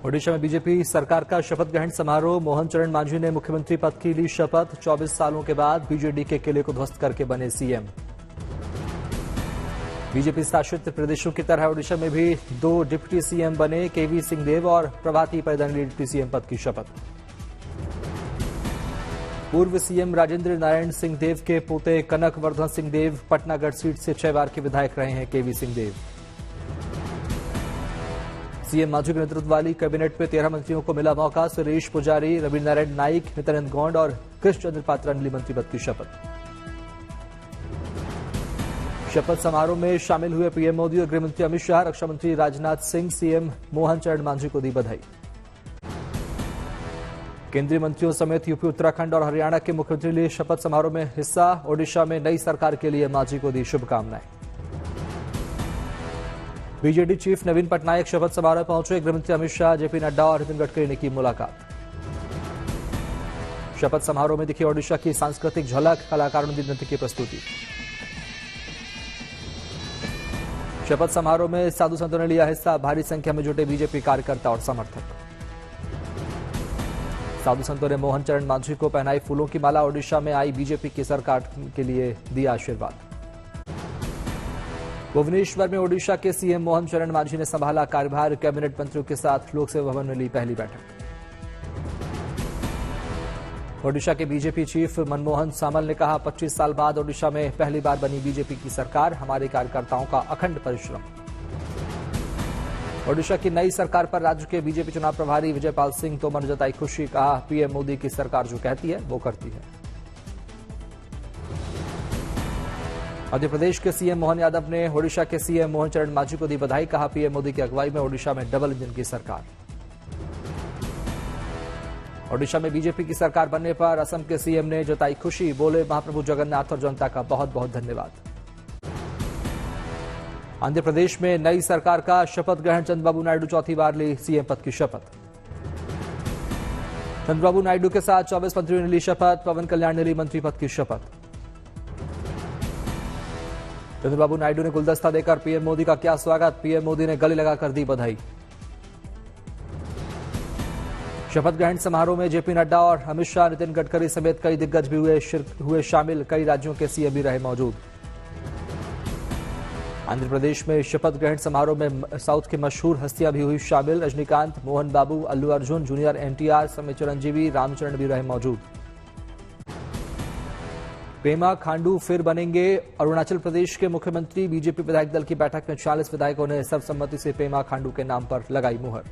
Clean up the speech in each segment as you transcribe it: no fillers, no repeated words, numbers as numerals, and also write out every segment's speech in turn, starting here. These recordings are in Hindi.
ओडिशा में बीजेपी सरकार का शपथ ग्रहण समारोह। मोहन चरण मांझी ने मुख्यमंत्री पद की ली शपथ। 24 सालों के बाद बीजेडी के किले को ध्वस्त करके बने सीएम। बीजेपी शासित प्रदेशों की तरह ओडिशा में भी 2 डिप्टी सीएम बने। केवी सिंहदेव और प्रभाती परिदा ने डिप्टी सीएम पद की शपथ। पूर्व सीएम राजेंद्र नारायण सिंहदेव के पोते कनक वर्धन सिंहदेव पटनागढ़ सीट से 6 बार के विधायक रहे हैं। केवी सिंहदेव। सीएम मांझी के नेतृत्व वाली कैबिनेट में 13 मंत्रियों को मिला मौका। सुरेश पुजारी, रवि नारायण नाइक, नित्यानंद गौंड और कृष्ण चंद्र पात्रा ने ली मंत्री पद की शपथ। शपथ समारोह में शामिल हुए पीएम मोदी और गृहमंत्री अमित शाह, रक्षा मंत्री राजनाथ सिंह, सीएम मोहन चरण मांझी को दी बधाई। केंद्रीय मंत्रियों समेत यूपी, उत्तराखंड और हरियाणा के मुख्यमंत्री लिए शपथ समारोह में हिस्सा। ओडिशा में नई सरकार के लिए मांझी को दी शुभकामनाएं। बीजेडी चीफ नवीन पटनायक शपथ समारोह पहुंचे। गृहमंत्री अमित शाह, जेपी नड्डा और नितिन गडकरी ने की मुलाकात। शपथ समारोह में दिखी ओडिशा की सांस्कृतिक झलक, कलाकारों ने दी नृत्य की प्रस्तुति। शपथ समारोह में साधु संतों ने लिया हिस्सा। भारी संख्या में जुटे बीजेपी कार्यकर्ता और समर्थक। साधु संतों ने मोहन चरण मांझी को पहनाई फूलों की माला। ओडिशा में आई बीजेपी की सरकार के लिए दिया आशीर्वाद। भुवनेश्वर में ओडिशा के सीएम मोहन चरण मांझी ने संभाला कार्यभार। कैबिनेट मंत्रियों के साथ लोकसेवा भवन में ली पहली बैठक। ओडिशा के बीजेपी चीफ मनमोहन सामल ने कहा, 25 साल बाद ओडिशा में पहली बार बनी बीजेपी की सरकार। हमारे कार्यकर्ताओं का अखंड परिश्रम। ओडिशा की नई सरकार पर राज्य के बीजेपी चुनाव प्रभारी विजयपाल सिंह तोमर ने जताई खुशी। कहा, पीएम मोदी की सरकार जो कहती है वो करती है। मध्य प्रदेश के सीएम मोहन यादव ने ओडिशा के सीएम मोहन चरण मांझी को दी बधाई। कहा, पीएम मोदी की अगुवाई में ओडिशा में डबल इंजन की सरकार। ओडिशा में बीजेपी की सरकार बनने पर असम के सीएम ने जताई खुशी। बोले, महाप्रभु जगन्नाथ और जनता का बहुत बहुत धन्यवाद। आंध्र प्रदेश में नई सरकार का शपथ ग्रहण। चंद्रबाबू नायडू चौथी बार ली सीएम पद की शपथ। चंद्रबाबू नायडू के साथ 24 मंत्रियों ने ली शपथ। पवन कल्याण ने ली मंत्री पद की शपथ। चंद्रबाबू नायडू ने गुलदस्ता देकर पीएम मोदी का किया स्वागत। पीएम मोदी ने गले लगाकर दी बधाई। शपथ ग्रहण समारोह में जेपी नड्डा और अमित शाह, नितिन गडकरी समेत कई दिग्गज भी हुए शामिल। कई राज्यों के सीएम भी रहे मौजूद। आंध्र प्रदेश में शपथ ग्रहण समारोह में साउथ की मशहूर हस्तियां भी हुई शामिल। रजनीकांत, मोहन बाबू, अल्लू अर्जुन, जूनियर एनटीआर समेत चिरंजीवी, रामचरण भी रहे मौजूद। पेमा खांडू फिर बनेंगे अरुणाचल प्रदेश के मुख्यमंत्री। बीजेपी विधायक दल की बैठक में 46 विधायकों ने सर्वसम्मति से पेमा खांडू के नाम पर लगाई मुहर।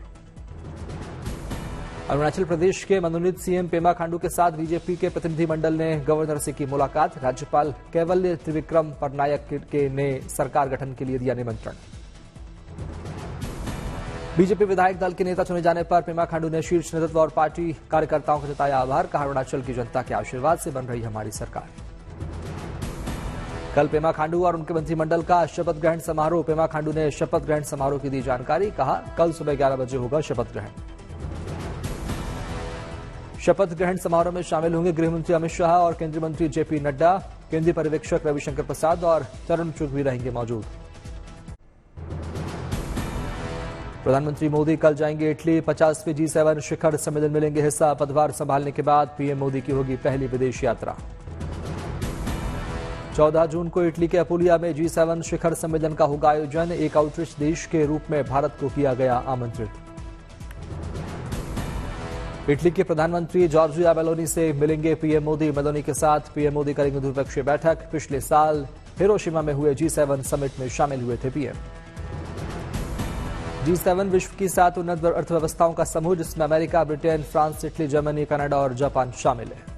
अरुणाचल प्रदेश के मनोनीत सीएम पेमा खांडू के साथ बीजेपी के प्रतिनिधिमंडल ने गवर्नर से की मुलाकात। राज्यपाल कैवल्य त्रिविक्रम पटनायक ने सरकार गठन के लिए दिया निमंत्रण। बीजेपी विधायक दल के नेता चुने जाने पर पेमा खांडू ने शीर्ष नेतृत्व और पार्टी कार्यकर्ताओं का जताया आभार। कहा, अरुणाचल की जनता के आशीर्वाद से बन रही हमारी सरकार। कल पेमा खांडू और उनके मंत्रिमंडल का शपथ ग्रहण समारोह। पेमा खांडू ने शपथ ग्रहण समारोह की दी जानकारी। कहा, कल सुबह 11 बजे होगा शपथ ग्रहण। शपथ ग्रहण समारोह में शामिल होंगे गृहमंत्री अमित शाह और केंद्रीय मंत्री जेपी नड्डा। केंद्रीय पर्यवेक्षक रविशंकर प्रसाद और तरुण चुग भी रहेंगे मौजूद। प्रधानमंत्री मोदी कल जाएंगे इटली। 50वें G7 शिखर सम्मेलन में लेंगे हिस्सा। पदभार संभालने के बाद पीएम मोदी की होगी पहली विदेश यात्रा। 14 जून को इटली के अपुलिया में G7 शिखर सम्मेलन का होगा आयोजन। एक आउटरीच देश के रूप में भारत को किया गया आमंत्रित। इटली के प्रधानमंत्री जॉर्जिया मेलोनी से मिलेंगे पीएम मोदी। मेलोनी के साथ पीएम मोदी करेंगे द्विपक्षीय बैठक। पिछले साल हिरोशिमा में हुए G7 समिट में शामिल हुए थे पीएम। G7 विश्व की 7 उन्नत अर्थव्यवस्थाओं का समूह, जिसमें America, Britain, France, Italy, Germany, Canada और जापान शामिल है।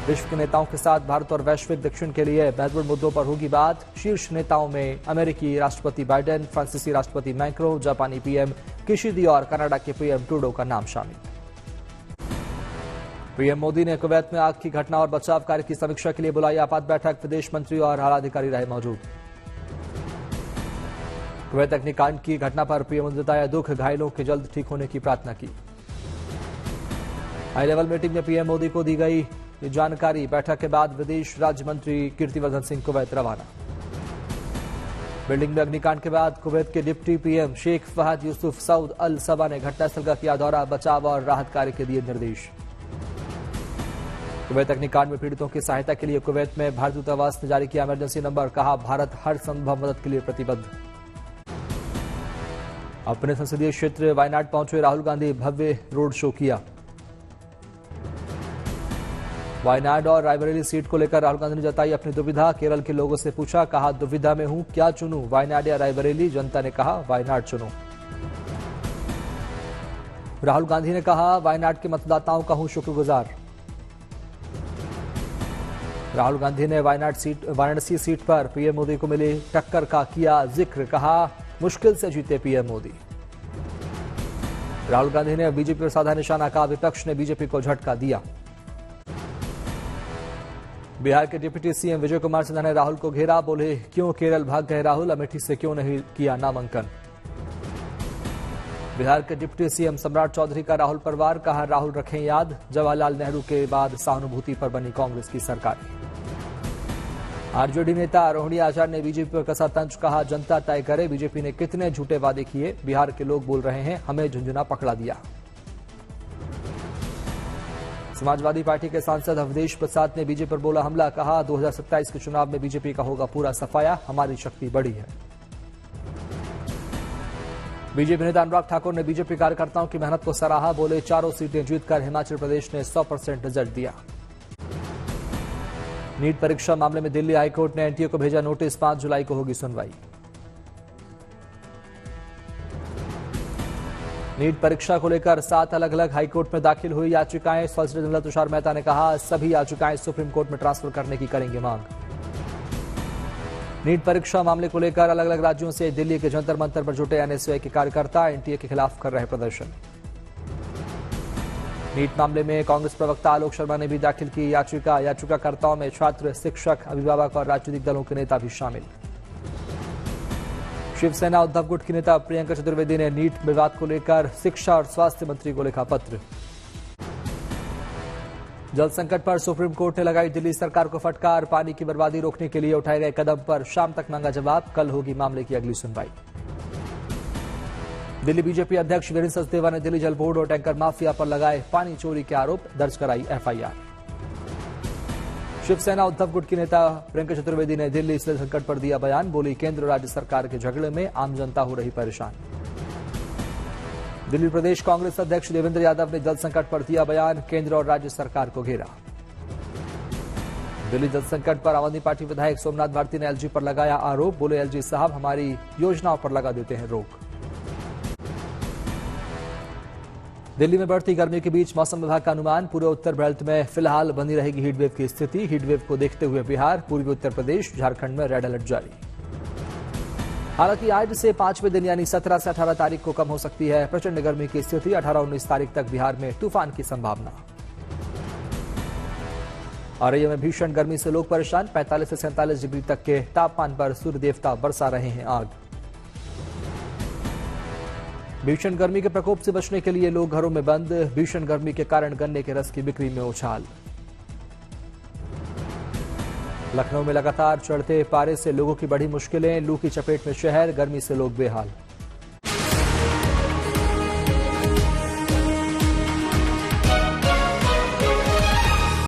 विश्व के नेताओं के साथ भारत और वैश्विक दक्षिण के लिए महत्वपूर्ण मुद्दों पर होगी बात। शीर्ष नेताओं में अमेरिकी राष्ट्रपति बाइडेन, फ्रांसीसी राष्ट्रपति मैक्रो, जापानी पीएम किशिदी और कनाडा के पीएम ट्रूडो का नाम शामिल। पीएम मोदी ने कुवैत में आग की घटना और बचाव कार्य की समीक्षा के लिए बुलाई आपात बैठक। विदेश मंत्री और आला अधिकारी रहे मौजूद। कुवैत अग्निकांड की घटना पर पीएम ने जताया दुख। घायलों के जल्द ठीक होने की प्रार्थना की। हाई लेवल मीटिंग में पीएम मोदी को दी गई ये जानकारी। बैठक के बाद विदेश राज्य मंत्री कीर्तिवर्धन सिंह कुवैत रवाना। बिल्डिंग में अग्निकांड के बाद कुवैत के डिप्टी पीएम शेख फहद यूसुफ सऊद अल सबा ने घटनास्थल का किया दौरा, बचाव और राहत कार्य के दिए निर्देश। कुवैत अग्निकांड में पीड़ितों की सहायता के लिए कुवैत में भारतीय दूतावास ने जारी किया इमरजेंसी नंबर, कहा भारत हर संभव मदद के लिए प्रतिबद्ध। अपने संसदीय क्षेत्र वायनाड पहुंचे राहुल गांधी, भव्य रोड शो किया। वायनाड और रायबरेली सीट को लेकर राहुल गांधी ने जताई अपनी दुविधा, केरल के लोगों से पूछा, कहा दुविधा में हूं, क्या चुनूं, वायनाड या रायबरेली? जनता ने कहा वायनाड चुनो। राहुल गांधी ने कहा वायनाड के मतदाताओं का हूं शुक्रगुजार। राहुल गांधी ने वाराणसी सीट पर पीएम मोदी को मिली टक्कर का किया जिक्र, कहा मुश्किल से जीते पीएम मोदी। राहुल गांधी ने बीजेपी पर साधा निशाना, कहा विपक्ष ने बीजेपी को झटका दिया। बिहार के डिप्टी सीएम विजय कुमार सिन्हा ने राहुल को घेरा, बोले क्यों केरल भाग गए राहुल, अमेठी से क्यों नहीं किया नामांकन। बिहार के डिप्टी सीएम सम्राट चौधरी का राहुल परिवार, कहा राहुल रखें याद, जवाहरलाल नेहरू के बाद सहानुभूति पर बनी कांग्रेस की सरकार। आरजेडी नेता रोहिणी आचार्य ने बीजेपी पर कसा तंज, कहा जनता तय करे बीजेपी ने कितने झूठे वादे किए, बिहार के लोग बोल रहे हैं हमें झुंझुना पकड़ा दिया। समाजवादी पार्टी के सांसद अवधेश प्रसाद ने बीजेपी पर बोला हमला, कहा 2027 के चुनाव में बीजेपी का होगा पूरा सफाया, हमारी शक्ति बड़ी है। बीजेपी नेता अनुराग ठाकुर ने बीजेपी कार्यकर्ताओं की मेहनत को सराहा, बोले चारों सीटें जीतकर हिमाचल प्रदेश ने 100% रिजल्ट दिया। नीट परीक्षा मामले में दिल्ली हाईकोर्ट ने एनटीए को भेजा नोटिस, 5 जुलाई को होगी सुनवाई। नीट परीक्षा को लेकर 7 अलग अलग हाईकोर्ट में दाखिल हुई याचिकाएं, सॉलिसिटर जनरल तुषार मेहता ने कहा सभी याचिकाएं सुप्रीम कोर्ट में ट्रांसफर करने की करेंगे मांग। नीट परीक्षा मामले को लेकर अलग अलग राज्यों से दिल्ली के जंतर मंतर पर जुटे एनएसयूआई के कार्यकर्ता एनटीए के खिलाफ कर रहे प्रदर्शन। नीट मामले में कांग्रेस प्रवक्ता आलोक शर्मा ने भी दाखिल की याचिका, याचिकाकर्ताओं में छात्र, शिक्षक, अभिभावक और राजनीतिक दलों के नेता भी शामिल। शिवसेना उद्धव गुट की नेता प्रियंका चतुर्वेदी ने नीट विवाद को लेकर शिक्षा और स्वास्थ्य मंत्री को लिखा पत्र। जल संकट पर सुप्रीम कोर्ट ने लगाई दिल्ली सरकार को फटकार, पानी की बर्बादी रोकने के लिए उठाए गए कदम पर शाम तक मांगा जवाब, कल होगी मामले की अगली सुनवाई। दिल्ली बीजेपी अध्यक्ष वीरेंद्र सचदेवा ने दिल्ली जल बोर्ड और टैंकर माफिया पर लगाए पानी चोरी के आरोप, दर्ज कराई एफआईआर। शिवसेना उद्धव गुट की नेता प्रियंका चतुर्वेदी ने दिल्ली जल संकट पर दिया बयान, बोली केंद्र और राज्य सरकार के झगड़े में आम जनता हो रही परेशान। दिल्ली प्रदेश कांग्रेस अध्यक्ष देवेंद्र यादव ने जल संकट पर दिया बयान, केंद्र और राज्य सरकार को घेरा। दिल्ली जल संकट पर आम आदमी पार्टी विधायक सोमनाथ भारती ने एलजी पर लगाया आरोप, बोले एलजी साहब हमारी योजनाओं पर लगा देते हैं रोक। दिल्ली में बढ़ती गर्मी के बीच मौसम विभाग का अनुमान, पूरे उत्तर बेल्ट में फिलहाल बनी रहेगी हीटवेव की स्थिति। हीटवेव को देखते हुए बिहार, पूर्वी उत्तर प्रदेश, झारखंड में रेड अलर्ट जारी। हालांकि आज से 5वें दिन यानी 17 से 18 तारीख को कम हो सकती है प्रचंड गर्मी की स्थिति। 18-19 तारीख तक बिहार में तूफान की संभावना। औरैया में भीषण गर्मी से लोग परेशान, 45 से 47 डिग्री तक के तापमान पर सूर्य देवता बरसा रहे हैं आग। भीषण गर्मी के प्रकोप से बचने के लिए लोग घरों में बंद, भीषण गर्मी के कारण गन्ने के रस की बिक्री में उछाल। लखनऊ में लगातार चढ़ते पारे से लोगों की बड़ी मुश्किलें, लू की चपेट में शहर, गर्मी से लोग बेहाल।